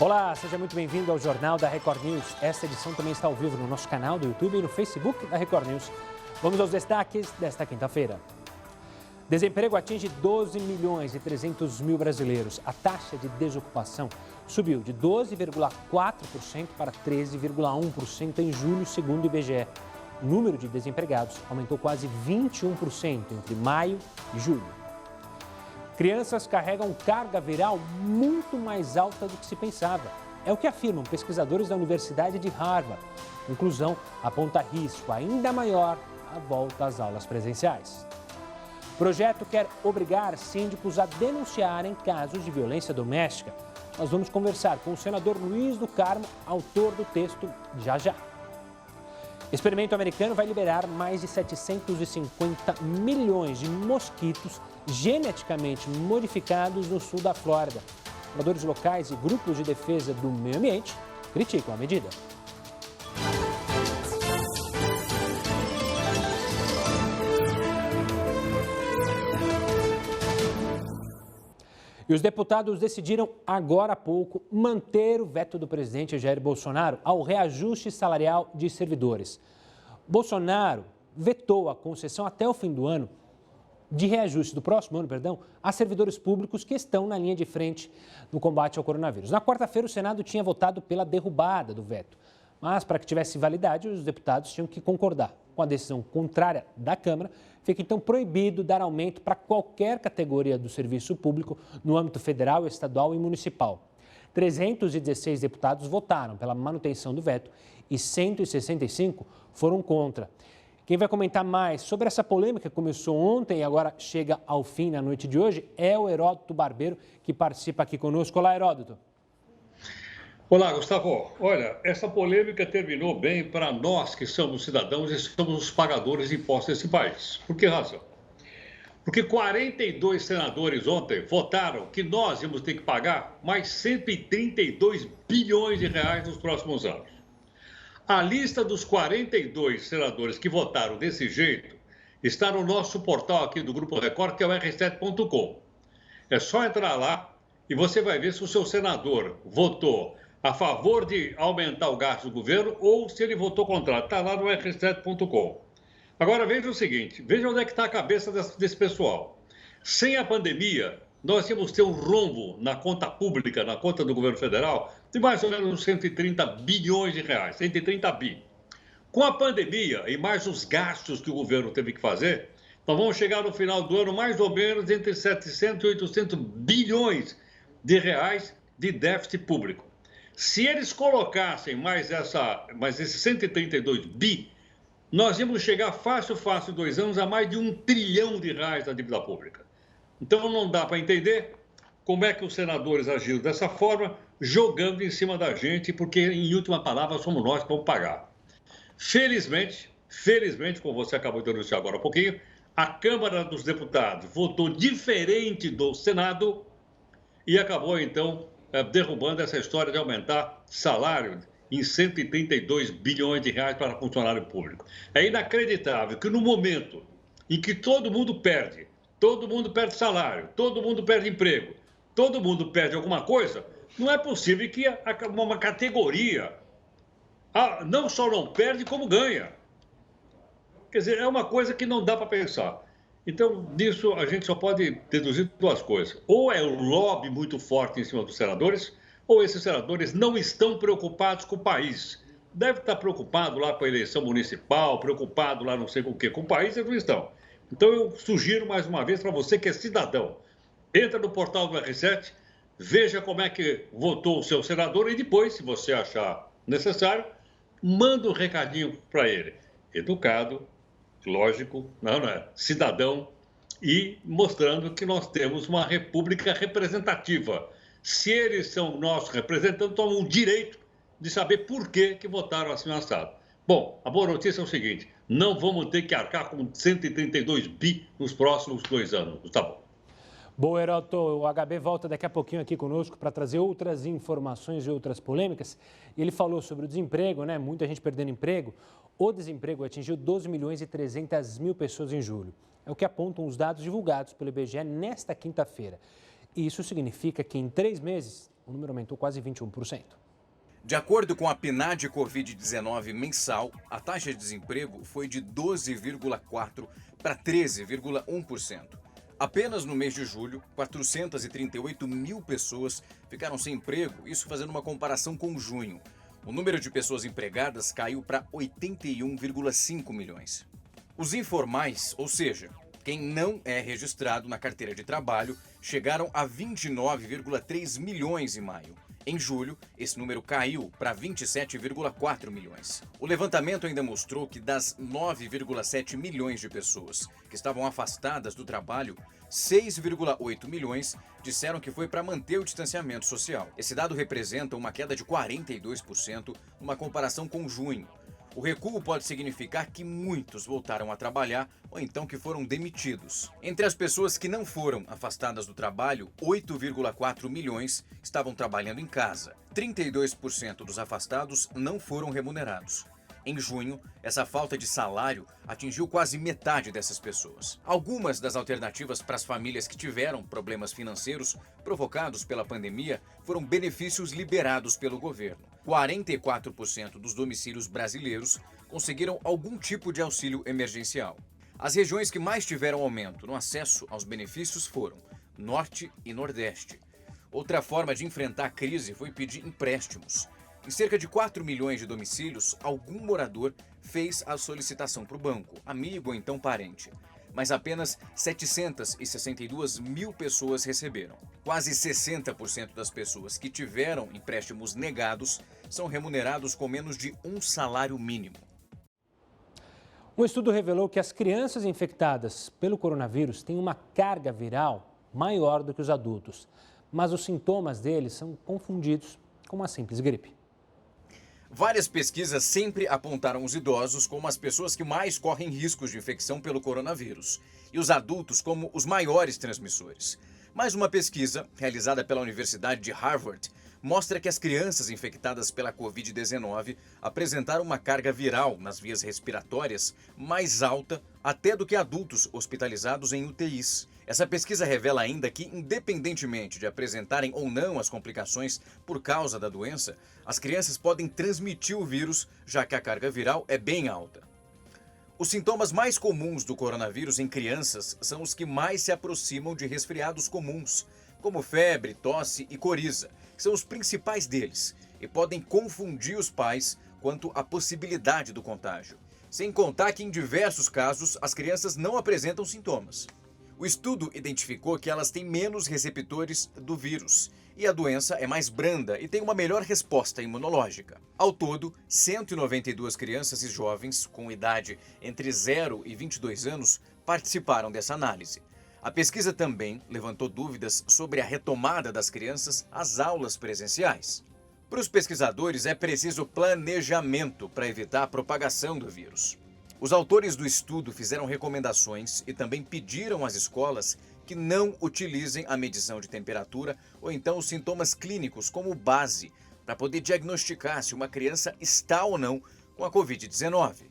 Olá, seja muito bem-vindo ao Jornal da Record News. Esta edição também está ao vivo no nosso canal do YouTube e no Facebook da Record News. Vamos aos destaques desta quinta-feira. Desemprego atinge 12 milhões e 300 mil brasileiros. A taxa de desocupação subiu de 12,4% para 13,1% em julho, segundo o IBGE. O número de desempregados aumentou quase 21% entre maio e julho. Crianças carregam carga viral muito mais alta do que se pensava. É o que afirmam pesquisadores da Universidade de Harvard. A conclusão aponta risco ainda maior à volta às aulas presenciais. O projeto quer obrigar síndicos a denunciarem casos de violência doméstica. Nós vamos conversar com o senador Luiz do Carmo, autor do texto, já já. Experimento americano vai liberar mais de 750 milhões de mosquitos geneticamente modificados no sul da Flórida. Moradores locais e grupos de defesa do meio ambiente criticam a medida. E os deputados decidiram agora há pouco manter o veto do presidente Jair Bolsonaro ao reajuste salarial de servidores. Bolsonaro vetou a concessão até o fim do ano de reajuste do próximo ano, a servidores públicos que estão na linha de frente no combate ao coronavírus. Na quarta-feira, o Senado tinha votado pela derrubada do veto, mas para que tivesse validade, os deputados tinham que concordar. Com a decisão contrária da Câmara, fica então proibido dar aumento para qualquer categoria do serviço público no âmbito federal, estadual e municipal. 316 deputados votaram pela manutenção do veto e 165 foram contra. Quem vai comentar mais sobre essa polêmica que começou ontem e agora chega ao fim na noite de hoje é o Heródoto Barbeiro, que participa aqui conosco. Olá, Heródoto. Olá, Gustavo. Olha, essa polêmica terminou bem para nós que somos cidadãos e somos os pagadores de impostos desse país. Por que razão? Porque 42 senadores ontem votaram que nós íamos ter que pagar mais 132 bilhões de reais nos próximos anos. A lista dos 42 senadores que votaram desse jeito está no nosso portal aqui do Grupo Record, que é o r7.com. É só entrar lá e você vai ver se o seu senador votou a favor de aumentar o gasto do governo ou se ele votou contrário. Está lá no r7.com. Agora veja o seguinte, veja onde é que está a cabeça desse pessoal. Sem a pandemia, nós íamos ter um rombo na conta pública, na conta do governo federal, de mais ou menos 130 bilhões de reais, 130 bi. Com a pandemia e mais os gastos que o governo teve que fazer, nós vamos chegar no final do ano mais ou menos entre 700 e 800 bilhões de reais de déficit público. Se eles colocassem mais esses 132 bi, nós íamos chegar fácil, 2 anos, a mais de 1 trilhão de reais da dívida pública. Então não dá para entender como é que os senadores agiram dessa forma, jogando em cima da gente, porque, em última palavra, somos nós que vamos pagar. Felizmente, como você acabou de anunciar agora há pouquinho, a Câmara dos Deputados votou diferente do Senado e acabou, então, derrubando essa história de aumentar salário em 132 bilhões de reais para funcionário público. É inacreditável que no momento em que todo mundo perde salário, todo mundo perde emprego, todo mundo perde alguma coisa, não é possível que uma categoria não só não perde, como ganha. Quer dizer, é uma coisa que não dá para pensar. Então, disso a gente só pode deduzir 2 coisas. Ou é um lobby muito forte em cima dos senadores, ou esses senadores não estão preocupados com o país. Deve estar preocupado lá com a eleição municipal, preocupado lá não sei com o quê. Com o país eles não estão. Então, eu sugiro mais uma vez para você que é cidadão, entra no portal do R7, veja como é que votou o seu senador e depois, se você achar necessário, manda um recadinho para ele. Educado, lógico, cidadão, e mostrando que nós temos uma república representativa. Se eles são nossos representantes, tomam o direito de saber por que votaram assim assado. Bom, a boa notícia é o seguinte, não vamos ter que arcar com 132 bi nos próximos 2 anos, tá bom? Boa, Heródoto, o HB volta daqui a pouquinho aqui conosco para trazer outras informações e outras polêmicas. Ele falou sobre o desemprego, muita gente perdendo emprego. O desemprego atingiu 12 milhões e 300 mil pessoas em julho. É o que apontam os dados divulgados pelo IBGE nesta quinta-feira. Isso significa que em 3 meses, o número aumentou quase 21%. De acordo com a PNAD Covid-19 mensal, a taxa de desemprego foi de 12,4% para 13,1%. Apenas no mês de julho, 438 mil pessoas ficaram sem emprego, isso fazendo uma comparação com junho. O número de pessoas empregadas caiu para 81,5 milhões. Os informais, ou seja, quem não é registrado na carteira de trabalho, chegaram a 29,3 milhões em maio. Em julho, esse número caiu para 27,4 milhões. O levantamento ainda mostrou que das 9,7 milhões de pessoas que estavam afastadas do trabalho, 6,8 milhões disseram que foi para manter o distanciamento social. Esse dado representa uma queda de 42% numa comparação com junho. O recuo pode significar que muitos voltaram a trabalhar ou então que foram demitidos. Entre as pessoas que não foram afastadas do trabalho, 8,4 milhões estavam trabalhando em casa. 32% dos afastados não foram remunerados. Em junho, essa falta de salário atingiu quase metade dessas pessoas. Algumas das alternativas para as famílias que tiveram problemas financeiros provocados pela pandemia foram benefícios liberados pelo governo. 44% dos domicílios brasileiros conseguiram algum tipo de auxílio emergencial. As regiões que mais tiveram aumento no acesso aos benefícios foram Norte e Nordeste. Outra forma de enfrentar a crise foi pedir empréstimos. Em cerca de 4 milhões de domicílios, algum morador fez a solicitação para o banco, amigo ou então parente. Mas apenas 762 mil pessoas receberam. Quase 60% das pessoas que tiveram empréstimos negados são remunerados com menos de um salário mínimo. Um estudo revelou que as crianças infectadas pelo coronavírus têm uma carga viral maior do que os adultos, mas os sintomas deles são confundidos com uma simples gripe. Várias pesquisas sempre apontaram os idosos como as pessoas que mais correm riscos de infecção pelo coronavírus e os adultos como os maiores transmissores. Mas uma pesquisa, realizada pela Universidade de Harvard, mostra que as crianças infectadas pela Covid-19 apresentaram uma carga viral nas vias respiratórias mais alta até do que adultos hospitalizados em UTIs. Essa pesquisa revela ainda que, independentemente de apresentarem ou não as complicações por causa da doença, as crianças podem transmitir o vírus, já que a carga viral é bem alta. Os sintomas mais comuns do coronavírus em crianças são os que mais se aproximam de resfriados comuns, como febre, tosse e coriza, que são os principais deles, e podem confundir os pais quanto à possibilidade do contágio. Sem contar que, em diversos casos, as crianças não apresentam sintomas. O estudo identificou que elas têm menos receptores do vírus e a doença é mais branda e tem uma melhor resposta imunológica. Ao todo, 192 crianças e jovens com idade entre 0 e 22 anos participaram dessa análise. A pesquisa também levantou dúvidas sobre a retomada das crianças às aulas presenciais. Para os pesquisadores, é preciso planejamento para evitar a propagação do vírus. Os autores do estudo fizeram recomendações e também pediram às escolas que não utilizem a medição de temperatura ou então os sintomas clínicos como base para poder diagnosticar se uma criança está ou não com a Covid-19.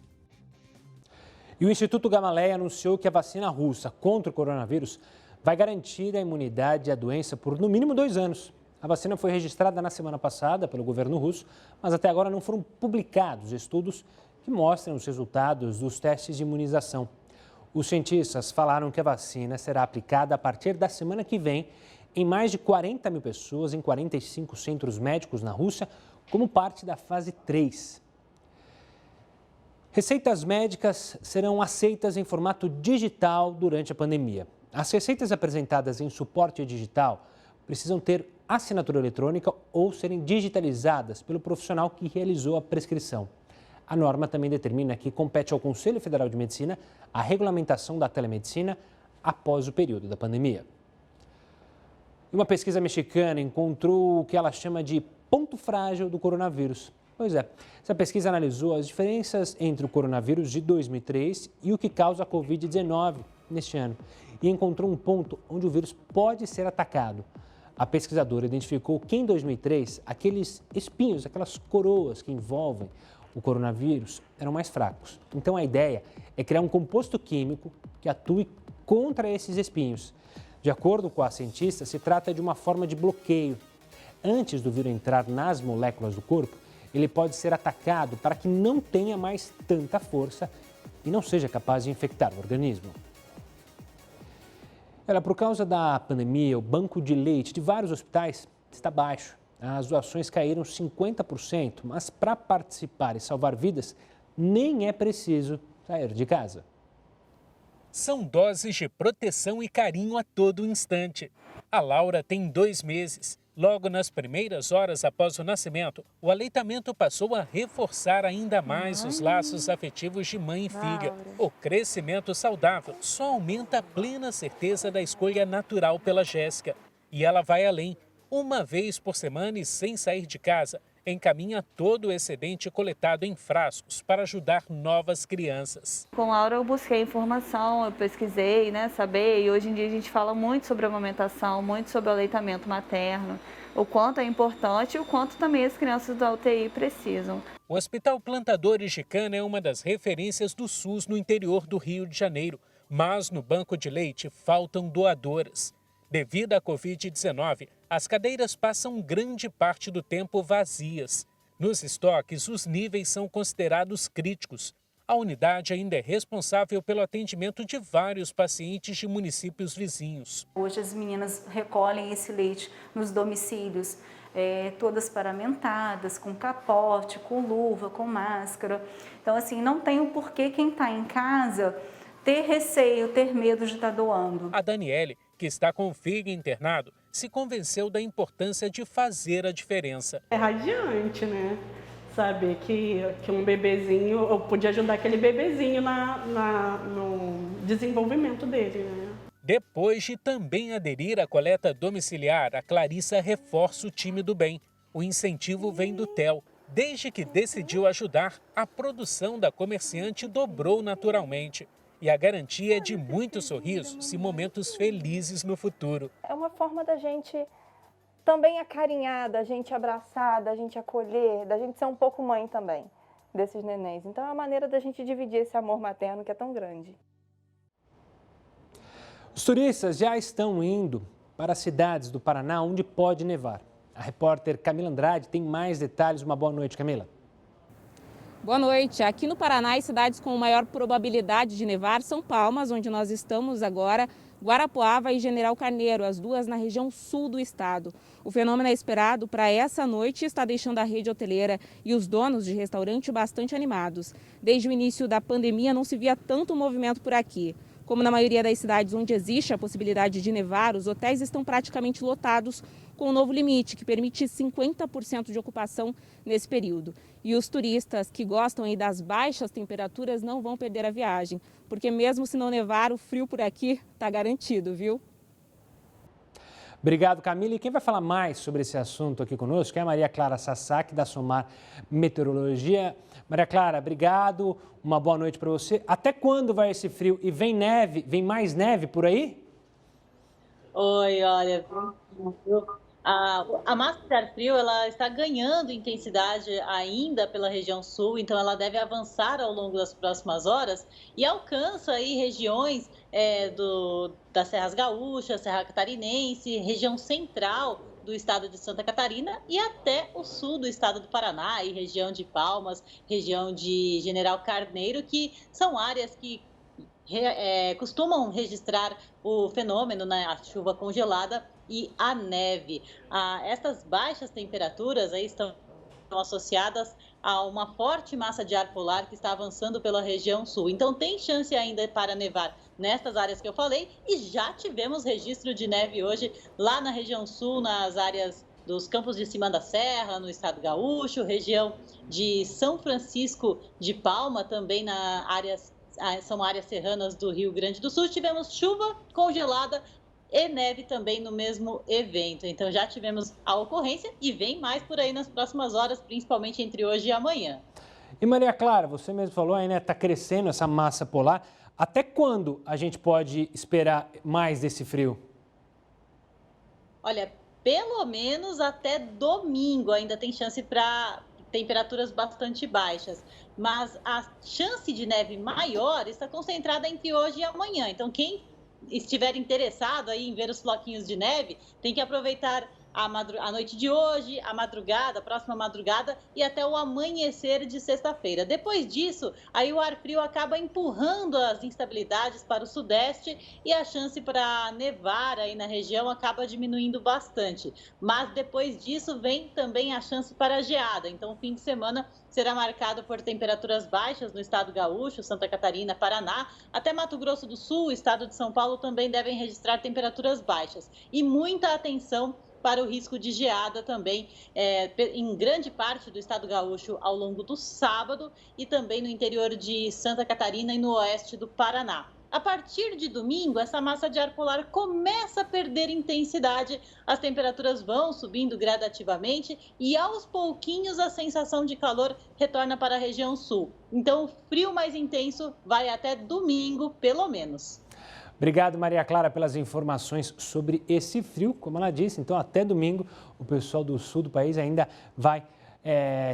E o Instituto Gamaleya anunciou que a vacina russa contra o coronavírus vai garantir a imunidade à doença por no mínimo 2 anos. A vacina foi registrada na semana passada pelo governo russo, mas até agora não foram publicados estudos que mostram os resultados dos testes de imunização. Os cientistas falaram que a vacina será aplicada a partir da semana que vem em mais de 40 mil pessoas em 45 centros médicos na Rússia, como parte da fase 3. Receitas médicas serão aceitas em formato digital durante a pandemia. As receitas apresentadas em suporte digital precisam ter assinatura eletrônica ou serem digitalizadas pelo profissional que realizou a prescrição. A norma também determina que compete ao Conselho Federal de Medicina a regulamentação da telemedicina após o período da pandemia. Uma pesquisa mexicana encontrou o que ela chama de ponto frágil do coronavírus. Pois é, essa pesquisa analisou as diferenças entre o coronavírus de 2003 e o que causa a Covid-19 neste ano e encontrou um ponto onde o vírus pode ser atacado. A pesquisadora identificou que em 2003, aqueles espinhos, aquelas coroas que envolvem o coronavírus eram mais fracos. Então a ideia é criar um composto químico que atue contra esses espinhos. De acordo com a cientista, se trata de uma forma de bloqueio. antes do vírus entrar nas moléculas do corpo, ele pode ser atacado para que não tenha mais tanta força e não seja capaz de infectar o organismo. Por causa da pandemia, o banco de leite de vários hospitais está baixo. As doações caíram 50%, mas para participar e salvar vidas, nem é preciso sair de casa. São doses de proteção e carinho a todo instante. A Laura tem 2 meses. Logo nas primeiras horas após o nascimento, o aleitamento passou a reforçar ainda mais os laços afetivos de mãe e filha. O crescimento saudável só aumenta a plena certeza da escolha natural pela Jéssica. E ela vai além. Uma vez por semana e sem sair de casa, encaminha todo o excedente coletado em frascos para ajudar novas crianças. Com a Laura eu busquei informação, eu pesquisei, saber, e hoje em dia a gente fala muito sobre a amamentação, muito sobre o aleitamento materno, o quanto é importante e o quanto também as crianças da UTI precisam. O Hospital Plantadores de Cana é uma das referências do SUS no interior do Rio de Janeiro, mas no banco de leite faltam doadoras. Devido à Covid-19, as cadeiras passam grande parte do tempo vazias. Nos estoques, os níveis são considerados críticos. A unidade ainda é responsável pelo atendimento de vários pacientes de municípios vizinhos. Hoje as meninas recolhem esse leite nos domicílios, todas paramentadas, com capote, com luva, com máscara. Então, assim, não tem o porquê quem está em casa ter receio, ter medo de estar doando. A Daniele, que está com o filho internado, se convenceu da importância de fazer a diferença. É radiante, né? Saber que um bebezinho, eu pude ajudar aquele bebezinho no desenvolvimento dele, né? Depois de também aderir à coleta domiciliar, a Clarissa reforça o time do bem. O incentivo vem do TEL. Desde que decidiu ajudar, a produção da comerciante dobrou naturalmente. E a garantia é de muitos sorrisos e momentos felizes no futuro. É uma forma da gente também acarinhar, da gente abraçar, da gente acolher, da gente ser um pouco mãe também desses nenéns. Então é uma maneira da gente dividir esse amor materno que é tão grande. Os turistas já estão indo para as cidades do Paraná onde pode nevar. A repórter Camila Andrade tem mais detalhes. Uma boa noite, Camila. Boa noite. Aqui no Paraná, as cidades com maior probabilidade de nevar são Palmas, onde nós estamos agora, Guarapuava e General Carneiro, as duas na região sul do estado. O fenômeno é esperado para essa noite e está deixando a rede hoteleira e os donos de restaurante bastante animados. Desde o início da pandemia não se via tanto movimento por aqui. Como na maioria das cidades onde existe a possibilidade de nevar, os hotéis estão praticamente lotados com um novo limite, que permite 50% de ocupação nesse período. E os turistas que gostam aí das baixas temperaturas não vão perder a viagem, porque mesmo se não nevar, o frio por aqui está garantido, viu? Obrigado, Camila. E quem vai falar mais sobre esse assunto aqui conosco é a Maria Clara Sasaki, da SOMAR Meteorologia. Maria Clara, obrigado. Uma boa noite para você. Até quando vai esse frio? E vem neve? Vem mais neve por aí? Oi, olha, a massa de ar frio ela está ganhando intensidade ainda pela região sul, então ela deve avançar ao longo das próximas horas e alcança aí regiões das Serras Gaúchas, Serra Catarinense, região central do estado de Santa Catarina e até o sul do estado do Paraná, e região de Palmas, região de General Carneiro, que são áreas que costumam registrar o fenômeno, né, a chuva congelada e a neve. Essas baixas temperaturas aí estão associadas a uma forte massa de ar polar que está avançando pela região sul. Então tem chance ainda para nevar nestas áreas que eu falei e já tivemos registro de neve hoje lá na região sul, nas áreas dos Campos de Cima da Serra, no estado gaúcho, região de São Francisco de Palma, também são áreas serranas do Rio Grande do Sul. Tivemos chuva congelada e neve também no mesmo evento. Então já tivemos a ocorrência e vem mais por aí nas próximas horas, principalmente entre hoje e amanhã. E Maria Clara, você mesmo falou aí, né? Está crescendo essa massa polar. Até quando a gente pode esperar mais desse frio? Olha, pelo menos até domingo ainda tem chance para temperaturas bastante baixas, mas a chance de neve maior está concentrada entre hoje e amanhã. Então quem estiver interessado aí em ver os floquinhos de neve tem que aproveitar a noite de hoje, a madrugada, a próxima madrugada e até o amanhecer de sexta-feira. Depois disso, aí o ar frio acaba empurrando as instabilidades para o sudeste e a chance para nevar aí na região acaba diminuindo bastante. Mas depois disso vem também a chance para geada. Então, o fim de semana será marcado por temperaturas baixas no estado gaúcho, Santa Catarina, Paraná, até Mato Grosso do Sul, estado de São Paulo também devem registrar temperaturas baixas. E muita atenção para o risco de geada também em grande parte do estado gaúcho ao longo do sábado e também no interior de Santa Catarina e no oeste do Paraná. A partir de domingo, essa massa de ar polar começa a perder intensidade, as temperaturas vão subindo gradativamente e aos pouquinhos a sensação de calor retorna para a região sul. Então o frio mais intenso vai até domingo, pelo menos. Obrigado, Maria Clara, pelas informações sobre esse frio. Como ela disse, então até domingo o pessoal do sul do país ainda vai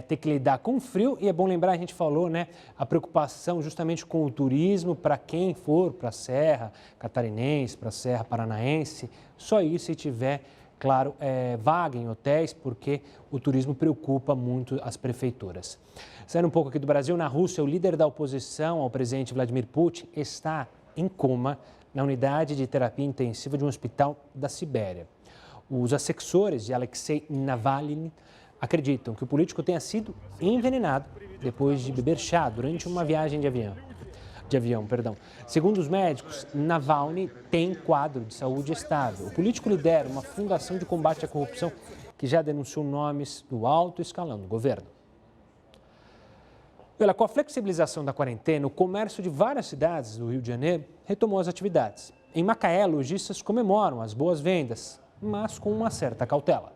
ter que lidar com o frio. E é bom lembrar, a gente falou, né, a preocupação justamente com o turismo para quem for para a Serra Catarinense, para a Serra Paranaense. Só isso se tiver, claro, vaga em hotéis, porque o turismo preocupa muito as prefeituras. Saindo um pouco aqui do Brasil, na Rússia, o líder da oposição ao presidente Vladimir Putin está em coma na unidade de terapia intensiva de um hospital da Sibéria. Os assessores de Alexei Navalny acreditam que o político tenha sido envenenado depois de beber chá durante uma viagem de avião. Segundo os médicos, Navalny tem quadro de saúde estável. O político lidera uma fundação de combate à corrupção que já denunciou nomes do alto escalão do governo. Com a flexibilização da quarentena, o comércio de várias cidades do Rio de Janeiro retomou as atividades. Em Macaé, lojistas comemoram as boas vendas, mas com uma certa cautela.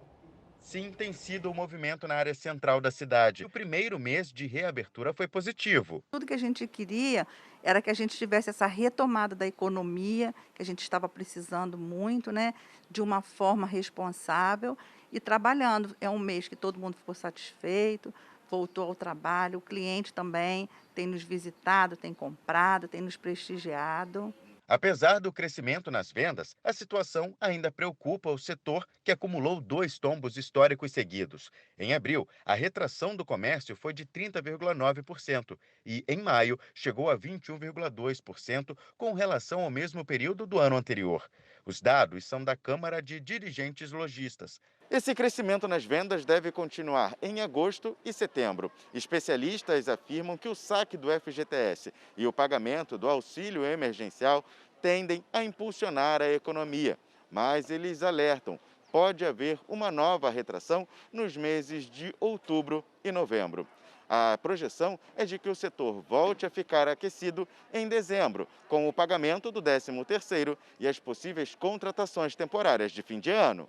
Sim, tem sido o movimento na área central da cidade. O primeiro mês de reabertura foi positivo. Tudo que a gente queria era que a gente tivesse essa retomada da economia, que a gente estava precisando muito, né, de uma forma responsável e trabalhando. É um mês que todo mundo ficou satisfeito, voltou ao trabalho, o cliente também tem nos visitado, tem comprado, tem nos prestigiado. Apesar do crescimento nas vendas, a situação ainda preocupa o setor, que acumulou 2 tombos históricos seguidos. Em abril, a retração do comércio foi de 30,9% e, em maio, chegou a 21,2% com relação ao mesmo período do ano anterior. Os dados são da Câmara de Dirigentes Lojistas. Esse crescimento nas vendas deve continuar em agosto e setembro. Especialistas afirmam que o saque do FGTS e o pagamento do auxílio emergencial tendem a impulsionar a economia. Mas eles alertam, pode haver uma nova retração nos meses de outubro e novembro. A projeção é de que o setor volte a ficar aquecido em dezembro, com o pagamento do 13º e as possíveis contratações temporárias de fim de ano.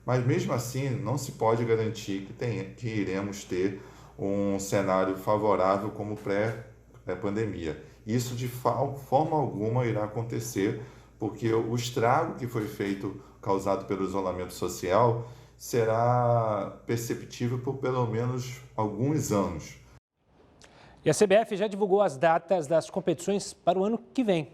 Mas mesmo assim, não se pode garantir que iremos ter um cenário favorável como pré-pandemia. Isso de forma alguma irá acontecer, porque o estrago que foi feito, causado pelo isolamento social, será perceptível por pelo menos alguns anos. E a CBF já divulgou as datas das competições para o ano que vem.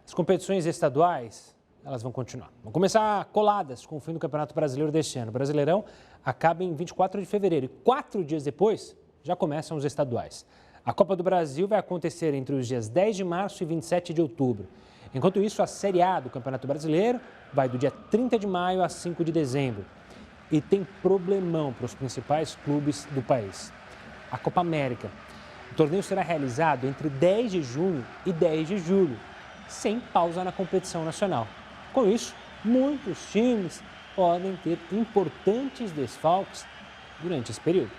As competições estaduais, elas vão continuar. Vão começar coladas com o fim do Campeonato Brasileiro deste ano. O Brasileirão acaba em 24 de fevereiro e 4 dias depois já começam os estaduais. A Copa do Brasil vai acontecer entre os dias 10 de março e 27 de outubro. Enquanto isso, a Série A do Campeonato Brasileiro vai do dia 30 de maio a 5 de dezembro. E tem problemão para os principais clubes do país. A Copa América. O torneio será realizado entre 10 de junho e 10 de julho, sem pausa na competição nacional. Com isso, muitos times podem ter importantes desfalques durante esse período.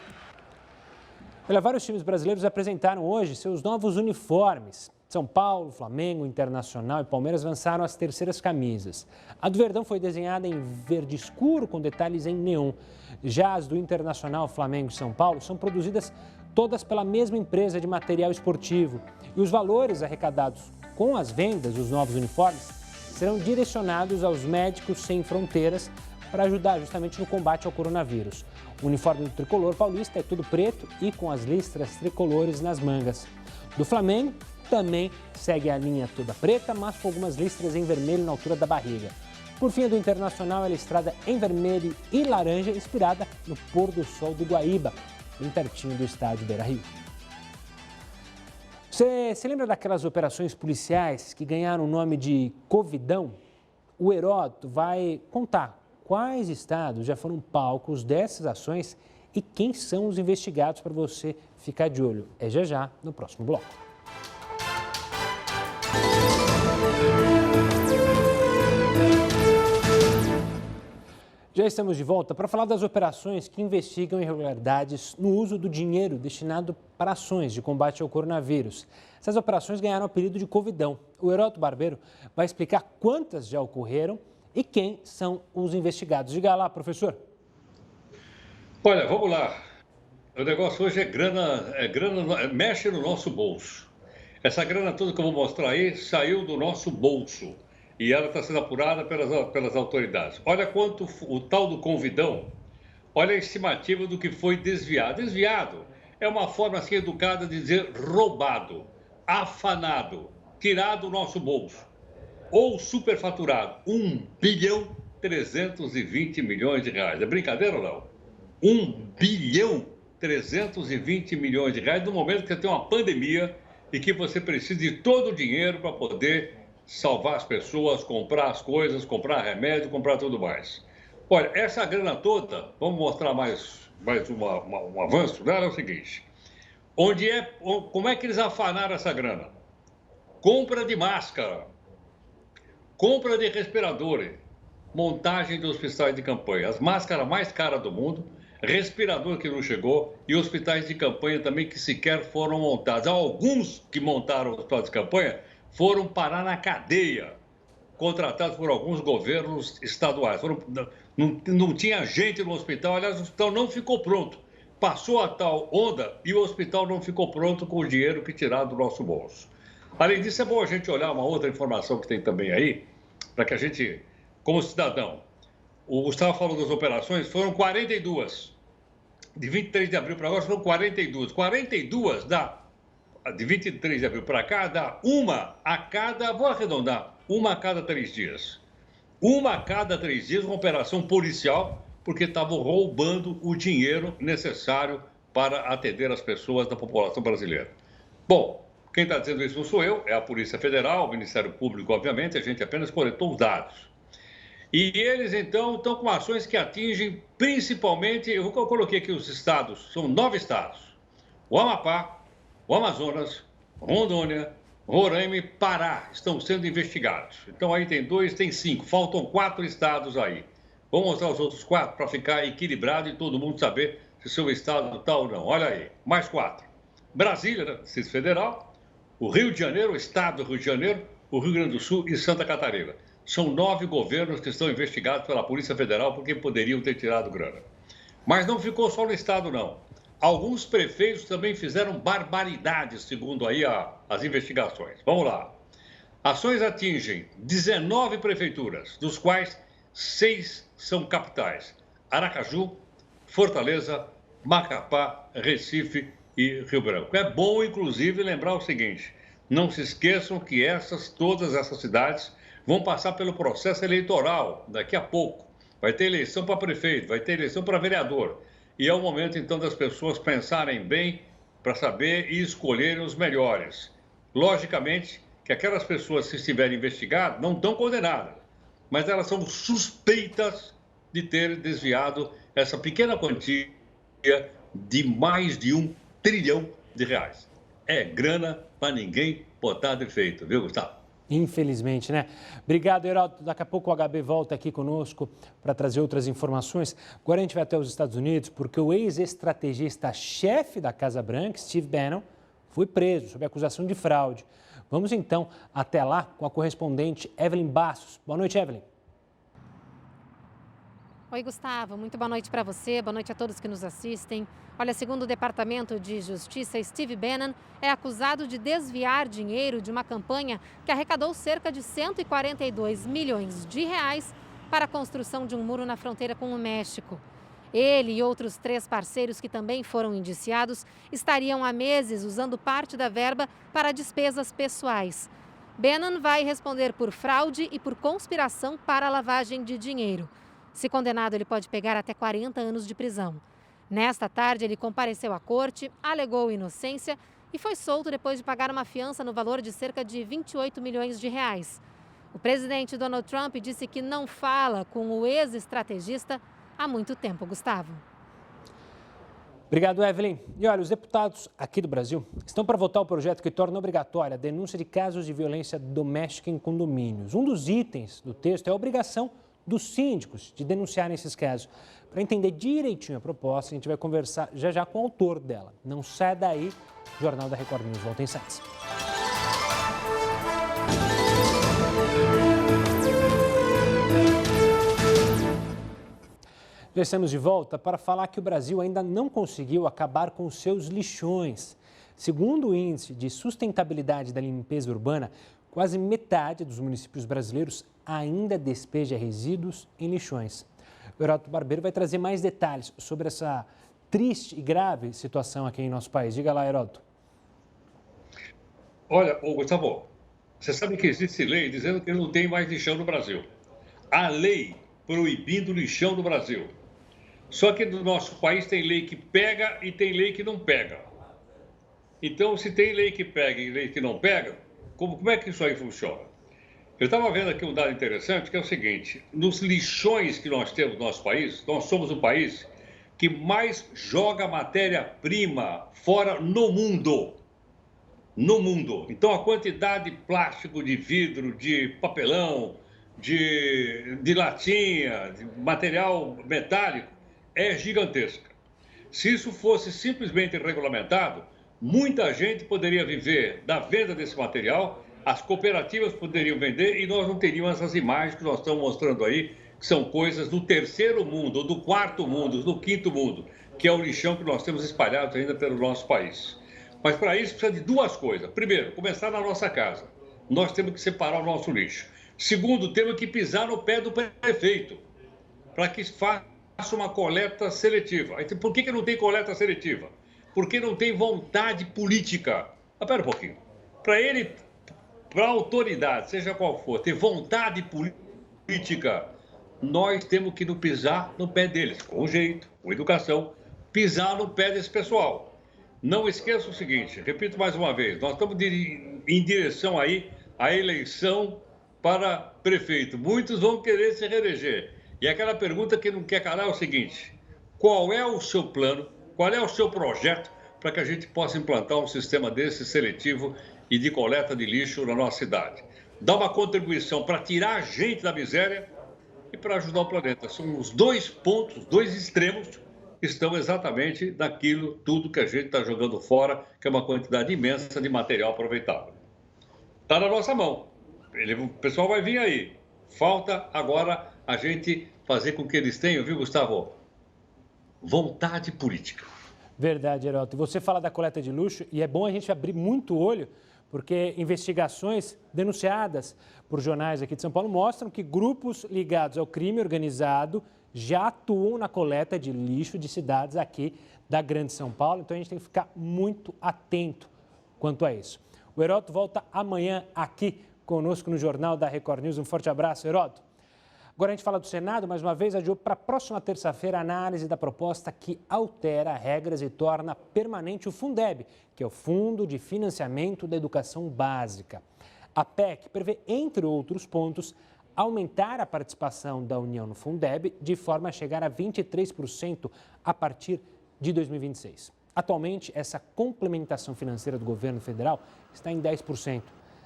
Vários times brasileiros apresentaram hoje seus novos uniformes. São Paulo, Flamengo, Internacional e Palmeiras lançaram as terceiras camisas. A do Verdão foi desenhada em verde escuro com detalhes em neon. Já as do Internacional, Flamengo e São Paulo são produzidas todas pela mesma empresa de material esportivo. E os valores arrecadados com as vendas dos novos uniformes serão direcionados aos Médicos Sem Fronteiras para ajudar justamente no combate ao coronavírus. O uniforme do tricolor paulista é todo preto e com as listras tricolores nas mangas. Do Flamengo também segue a linha toda preta, mas com algumas listras em vermelho na altura da barriga. Por fim, a do Internacional é listrada em vermelho e laranja, inspirada no pôr do sol do Guaíba, bem pertinho do estádio Beira-Rio. Você se lembra daquelas operações policiais que ganharam o nome de Covidão? O Heródoto vai contar quais estados já foram palcos dessas ações e quem são os investigados para você ficar de olho. É já no próximo bloco. Já estamos de volta para falar das operações que investigam irregularidades no uso do dinheiro destinado para ações de combate ao coronavírus. Essas operações ganharam o apelido de Covidão. O Heródoto Barbeiro vai explicar quantas já ocorreram e quem são os investigados. Diga lá, professor. Olha, vamos lá. O negócio hoje é grana, mexe no nosso bolso. Essa grana toda que eu vou mostrar aí saiu do nosso bolso. E ela está sendo apurada pelas autoridades. Olha quanto o tal do Covidão, olha a estimativa do que foi desviado. Desviado é uma forma assim educada de dizer roubado, afanado, tirado do nosso bolso. Ou superfaturado, 1,320 bilhões de reais. É brincadeira ou não? 1,320 bilhões de reais no momento que você tem uma pandemia e que você precisa de todo o dinheiro para poder salvar as pessoas, comprar as coisas, comprar remédio, comprar tudo mais. Olha, essa grana toda, vamos mostrar mais um avanço dela, é o seguinte. Como é que eles afanaram essa grana? Compra de máscara, compra de respiradores, montagem de hospitais de campanha, as máscaras mais caras do mundo, respirador que não chegou e hospitais de campanha também que sequer foram montados. Há alguns que montaram hospitais de campanha foram parar na cadeia, contratados por alguns governos estaduais. Não tinha gente no hospital, aliás, o hospital não ficou pronto. Passou a tal onda e o hospital não ficou pronto com o dinheiro que tiraram do nosso bolso. Além disso, é bom a gente olhar uma outra informação que tem também aí, para que a gente, como cidadão, o Gustavo falou das operações, foram 42. De 23 de abril para agora foram 42. 42 dá... De 23 de abril para cá, dá vou arredondar, uma a cada 3 dias. Uma a cada 3 dias, uma operação policial, porque estavam roubando o dinheiro necessário para atender as pessoas da população brasileira. Bom, quem está dizendo isso não sou eu, é a Polícia Federal, o Ministério Público, obviamente, a gente apenas coletou os dados. E eles, então, estão com ações que atingem principalmente, eu coloquei aqui os estados, são 9 estados. O Amapá, o Amazonas, Rondônia, Roraima e Pará estão sendo investigados. Então aí tem 5, faltam 4 estados aí. Vou mostrar os outros 4 para ficar equilibrado e todo mundo saber se seu estado está ou não. Olha aí, mais 4. Brasília, né? Distrito Federal, o Rio de Janeiro, o estado do Rio de Janeiro, o Rio Grande do Sul e Santa Catarina. São 9 governos que estão investigados pela Polícia Federal porque poderiam ter tirado grana. Mas não ficou só no estado, não. Alguns prefeitos também fizeram barbaridades, segundo aí as investigações. Vamos lá. Ações atingem 19 prefeituras, dos quais 6 são capitais. Aracaju, Fortaleza, Macapá, Recife e Rio Branco. É bom, inclusive, lembrar o seguinte, não se esqueçam que todas essas cidades vão passar pelo processo eleitoral daqui a pouco. Vai ter eleição para prefeito, vai ter eleição para vereador. E é o momento, então, das pessoas pensarem bem para saber e escolherem os melhores. Logicamente que aquelas pessoas que estiverem investigadas não estão condenadas, mas elas são suspeitas de ter desviado essa pequena quantia de mais de R$1 trilhão. É grana para ninguém botar defeito, viu, Gustavo? Infelizmente, né? Obrigado, Heródoto. Daqui a pouco o HB volta aqui conosco para trazer outras informações. Agora a gente vai até os Estados Unidos, porque o ex-estrategista-chefe da Casa Branca, Steve Bannon, foi preso sob acusação de fraude. Vamos então até lá com a correspondente Evelyn Bastos. Boa noite, Evelyn. Oi, Gustavo. Muito boa noite para você, boa noite a todos que nos assistem. Olha, segundo o Departamento de Justiça, Steve Bannon é acusado de desviar dinheiro de uma campanha que arrecadou cerca de 142 milhões de reais para a construção de um muro na fronteira com o México. Ele e outros 3 parceiros que também foram indiciados estariam há meses usando parte da verba para despesas pessoais. Bannon vai responder por fraude e por conspiração para a lavagem de dinheiro. Se condenado, ele pode pegar até 40 anos de prisão. Nesta tarde, ele compareceu à corte, alegou inocência e foi solto depois de pagar uma fiança no valor de cerca de 28 milhões de reais. O presidente Donald Trump disse que não fala com o ex-estrategista há muito tempo, Gustavo. Obrigado, Evelyn. E olha, os deputados aqui do Brasil estão para votar o projeto que torna obrigatória a denúncia de casos de violência doméstica em condomínios. Um dos itens do texto é a obrigação dos síndicos de denunciarem esses casos. Para entender direitinho a proposta, a gente vai conversar já com o autor dela. Não sai daí, o Jornal da Record News volta em instantes. Já estamos de volta para falar que o Brasil ainda não conseguiu acabar com os seus lixões. Segundo o Índice de Sustentabilidade da Limpeza Urbana, quase metade dos municípios brasileiros ainda despeja resíduos em lixões. O Heródoto Barbeiro vai trazer mais detalhes sobre essa triste e grave situação aqui em nosso país. Diga lá, Heródoto. Olha, Gustavo, você sabe que existe lei dizendo que não tem mais lixão no Brasil. Há lei proibindo lixão no Brasil. Só que no nosso país tem lei que pega e tem lei que não pega. Então, se tem lei que pega e lei que não pega, como é que isso aí funciona? Eu estava vendo aqui um dado interessante, que é o seguinte: nos lixões que nós temos no nosso país, nós somos o país que mais joga matéria-prima fora no mundo. No mundo. Então, a quantidade de plástico, de vidro, de papelão, de latinha, de material metálico, é gigantesca. Se isso fosse simplesmente regulamentado, muita gente poderia viver da venda desse material, as cooperativas poderiam vender e nós não teríamos essas imagens que nós estamos mostrando aí, que são coisas do terceiro mundo, ou do quarto mundo, do quinto mundo, que é o lixão que nós temos espalhado ainda pelo nosso país. Mas para isso precisa de duas coisas. Primeiro, começar na nossa casa. Nós temos que separar o nosso lixo. Segundo, temos que pisar no pé do prefeito, para que faça uma coleta seletiva. Por que não tem coleta seletiva? Porque não tem vontade política. Mas espera um pouquinho. Para a autoridade, seja qual for, ter vontade política, nós temos que pisar no pé deles, com jeito, com educação, pisar no pé desse pessoal. Não esqueça o seguinte, repito mais uma vez, nós estamos em direção aí à eleição para prefeito. Muitos vão querer se reeleger. E aquela pergunta que não quer calar é o seguinte: qual é o seu plano, qual é o seu projeto para que a gente possa implantar um sistema desse seletivo e de coleta de lixo na nossa cidade? Dá uma contribuição para tirar a gente da miséria e para ajudar o planeta. São os dois pontos, dois extremos, que estão exatamente naquilo tudo que a gente está jogando fora, que é uma quantidade imensa de material aproveitável. Está na nossa mão. O pessoal vai vir aí. Falta agora a gente fazer com que eles tenham, viu, Gustavo? Vontade política. Verdade, Heródoto. Você fala da coleta de lixo e é bom a gente abrir muito o olho, porque investigações denunciadas por jornais aqui de São Paulo mostram que grupos ligados ao crime organizado já atuam na coleta de lixo de cidades aqui da Grande São Paulo. Então a gente tem que ficar muito atento quanto a isso. O Heródoto volta amanhã aqui conosco no Jornal da Record News. Um forte abraço, Heródoto. Agora a gente fala do Senado, mais uma vez, adiou para a próxima terça-feira a análise da proposta que altera regras e torna permanente o Fundeb, que é o Fundo de Financiamento da Educação Básica. A PEC prevê, entre outros pontos, aumentar a participação da União no Fundeb de forma a chegar a 23% a partir de 2026. Atualmente, essa complementação financeira do governo federal está em 10%.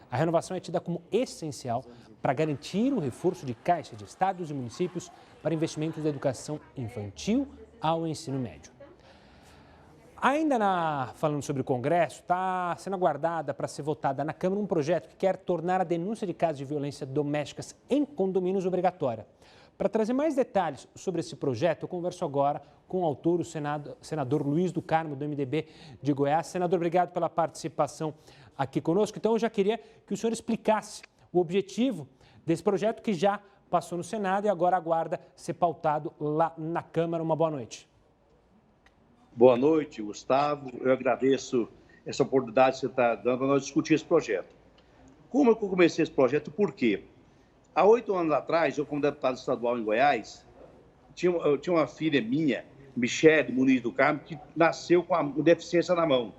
A renovação é tida como essencial para garantir o reforço de caixa de estados e municípios para investimentos da educação infantil ao ensino médio. Ainda falando sobre o Congresso, está sendo aguardada para ser votada na Câmara um projeto que quer tornar a denúncia de casos de violência domésticas em condomínios obrigatória. Para trazer mais detalhes sobre esse projeto, eu converso agora com o autor, o senador Luiz do Carmo, do MDB de Goiás. Senador, obrigado pela participação aqui conosco. Então, eu já queria que o senhor explicasse o objetivo desse projeto que já passou no Senado e agora aguarda ser pautado lá na Câmara. Uma boa noite. Boa noite, Gustavo. Eu agradeço essa oportunidade que você está dando para nós discutir esse projeto. Como eu comecei esse projeto? Por quê? Há 8 anos atrás, eu como deputado estadual em Goiás, eu tinha uma filha minha, Michele Muniz do Carmo, que nasceu com a deficiência na mão.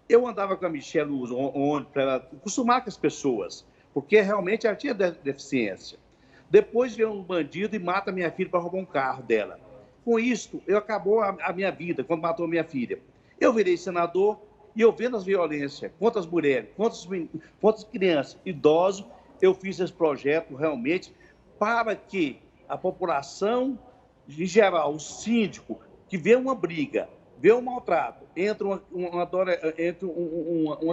Eu andava com a Michele no ônibus para ela acostumar com as pessoas, porque realmente ela tinha deficiência. Depois veio um bandido e mata minha filha para roubar um carro dela. Com isso, acabou a minha vida, quando matou a minha filha. Eu virei senador e eu vendo as violências contra as mulheres, contra as crianças, idosos, eu fiz esse projeto realmente para que a população, em geral, o síndico, que vê uma briga, vê um maltrato entre uma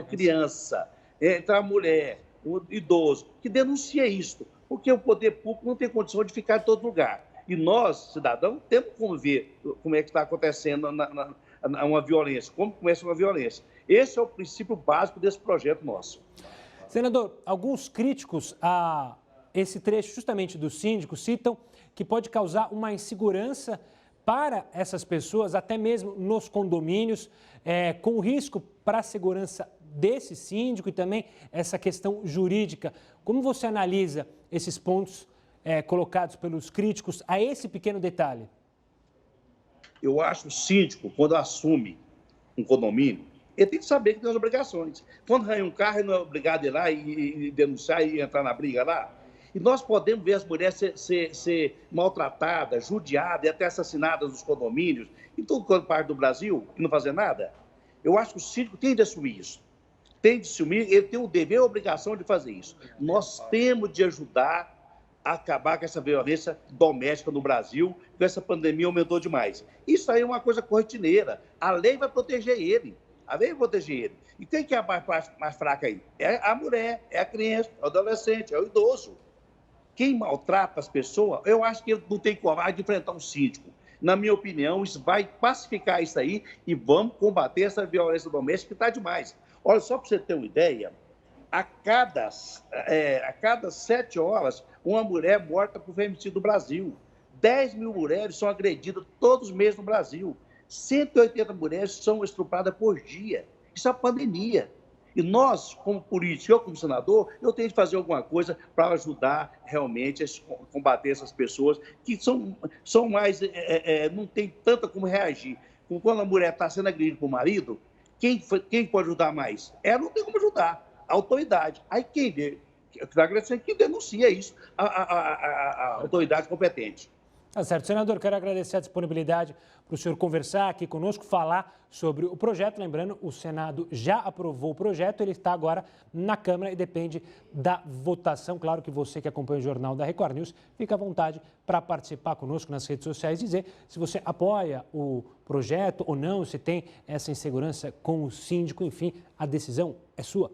criança, entre a mulher, o idoso, que denuncia isso, porque o poder público não tem condição de ficar em todo lugar. E nós, cidadãos, temos como ver como é que está acontecendo uma violência, como começa uma violência. Esse é o princípio básico desse projeto nosso. Senador, alguns críticos a esse trecho justamente do síndico citam que pode causar uma insegurança para essas pessoas, até mesmo nos condomínios, com risco para a segurança desse síndico e também essa questão jurídica. Como você analisa esses pontos colocados pelos críticos a esse pequeno detalhe? Eu acho que o síndico, quando assume um condomínio, ele tem que saber que tem as obrigações. Quando ganha um carro, ele não é obrigado a ir lá e denunciar e entrar na briga lá. E nós podemos ver as mulheres ser maltratadas, judiadas e até assassinadas nos condomínios, em toda parte do Brasil, e não fazer nada. Eu acho que o síndico tem de assumir isso. Tem de assumir, ele tem o dever e a obrigação de fazer isso. Nós temos de ajudar a acabar com essa violência doméstica no Brasil, que essa pandemia aumentou demais. Isso aí é uma coisa cortineira. A lei vai proteger ele. A lei vai proteger ele. E quem que é a mais fraca aí? É a mulher, é a criança, é o adolescente, é o idoso. Quem maltrata as pessoas, eu acho que ele não tem coragem de enfrentar um síndico. Na minha opinião, isso vai pacificar isso aí e vamos combater essa violência doméstica que está demais. Olha, só para você ter uma ideia, a cada 7 horas, uma mulher morta por feminicídio no Brasil. 10 mil mulheres são agredidas todos os meses no Brasil. 180 mulheres são estupradas por dia. Isso é uma pandemia. E nós, como político, eu como senador, eu tenho de fazer alguma coisa para ajudar realmente a combater essas pessoas que são mais, não tem tanta como reagir. Quando a mulher está sendo agredida por marido, quem pode ajudar mais? Ela não tem como ajudar, a autoridade. Aí quem vê que está agradecendo, quem denuncia isso, a autoridade competente. Tá certo. Senador, quero agradecer a disponibilidade para o senhor conversar aqui conosco, falar sobre o projeto. Lembrando, o Senado já aprovou o projeto, ele está agora na Câmara e depende da votação. Claro que você que acompanha o Jornal da Record News, fica à vontade para participar conosco nas redes sociais e dizer se você apoia o projeto ou não, se tem essa insegurança com o síndico, enfim, a decisão é sua.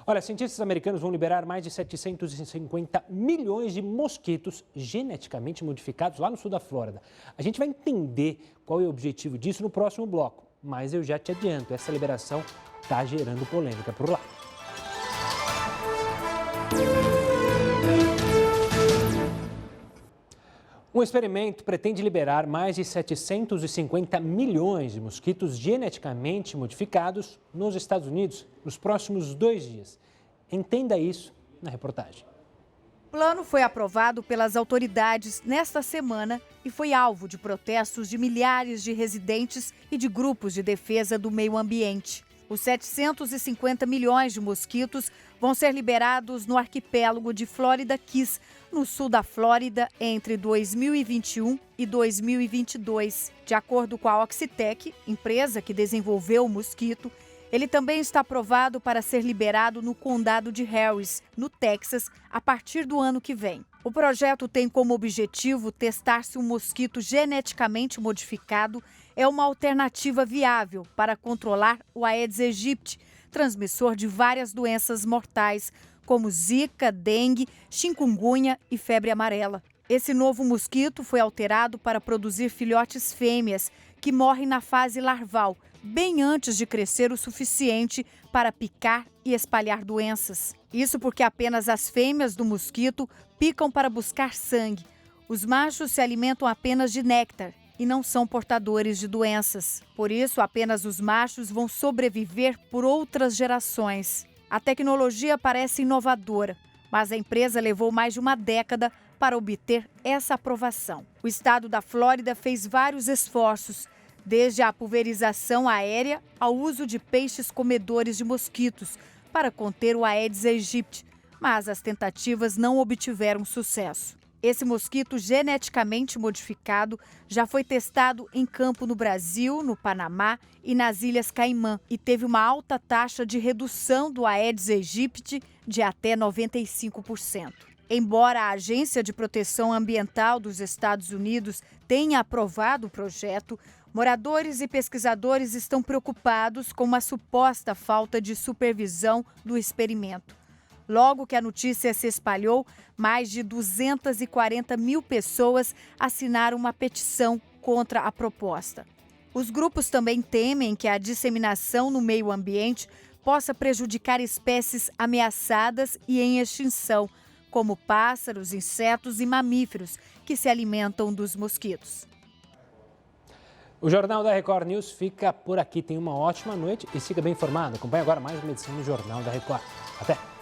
Olha, cientistas americanos vão liberar mais de 750 milhões de mosquitos geneticamente modificados lá no sul da Flórida. A gente vai entender qual é o objetivo disso no próximo bloco, mas eu já te adianto, essa liberação está gerando polêmica por lá. Um experimento pretende liberar mais de 750 milhões de mosquitos geneticamente modificados nos Estados Unidos nos próximos 2 dias. Entenda isso na reportagem. O plano foi aprovado pelas autoridades nesta semana e foi alvo de protestos de milhares de residentes e de grupos de defesa do meio ambiente. Os 750 milhões de mosquitos vão ser liberados no arquipélago de Florida Keys, no sul da Flórida, entre 2021 e 2022. De acordo com a Oxitec, empresa que desenvolveu o mosquito, ele também está aprovado para ser liberado no condado de Harris, no Texas, a partir do ano que vem. O projeto tem como objetivo testar se um mosquito geneticamente modificado é uma alternativa viável para controlar o Aedes aegypti, transmissor de várias doenças mortais, como zika, dengue, chikungunya e febre amarela. Esse novo mosquito foi alterado para produzir filhotes fêmeas, que morrem na fase larval, bem antes de crescer o suficiente para picar e espalhar doenças. Isso porque apenas as fêmeas do mosquito picam para buscar sangue. Os machos se alimentam apenas de néctar e não são portadores de doenças. Por isso, apenas os machos vão sobreviver por outras gerações. A tecnologia parece inovadora, mas a empresa levou mais de uma década para obter essa aprovação. O estado da Flórida fez vários esforços, desde a pulverização aérea ao uso de peixes comedores de mosquitos para conter o Aedes aegypti, mas as tentativas não obtiveram sucesso. Esse mosquito geneticamente modificado já foi testado em campo no Brasil, no Panamá e nas Ilhas Caimã e teve uma alta taxa de redução do Aedes aegypti de até 95%. Embora a Agência de Proteção Ambiental dos Estados Unidos tenha aprovado o projeto, moradores e pesquisadores estão preocupados com uma suposta falta de supervisão do experimento. Logo que a notícia se espalhou, mais de 240 mil pessoas assinaram uma petição contra a proposta. Os grupos também temem que a disseminação no meio ambiente possa prejudicar espécies ameaçadas e em extinção, como pássaros, insetos e mamíferos que se alimentam dos mosquitos. O Jornal da Record News fica por aqui. Tenha uma ótima noite e siga bem informado. Acompanhe agora mais uma edição do Jornal da Record. Até!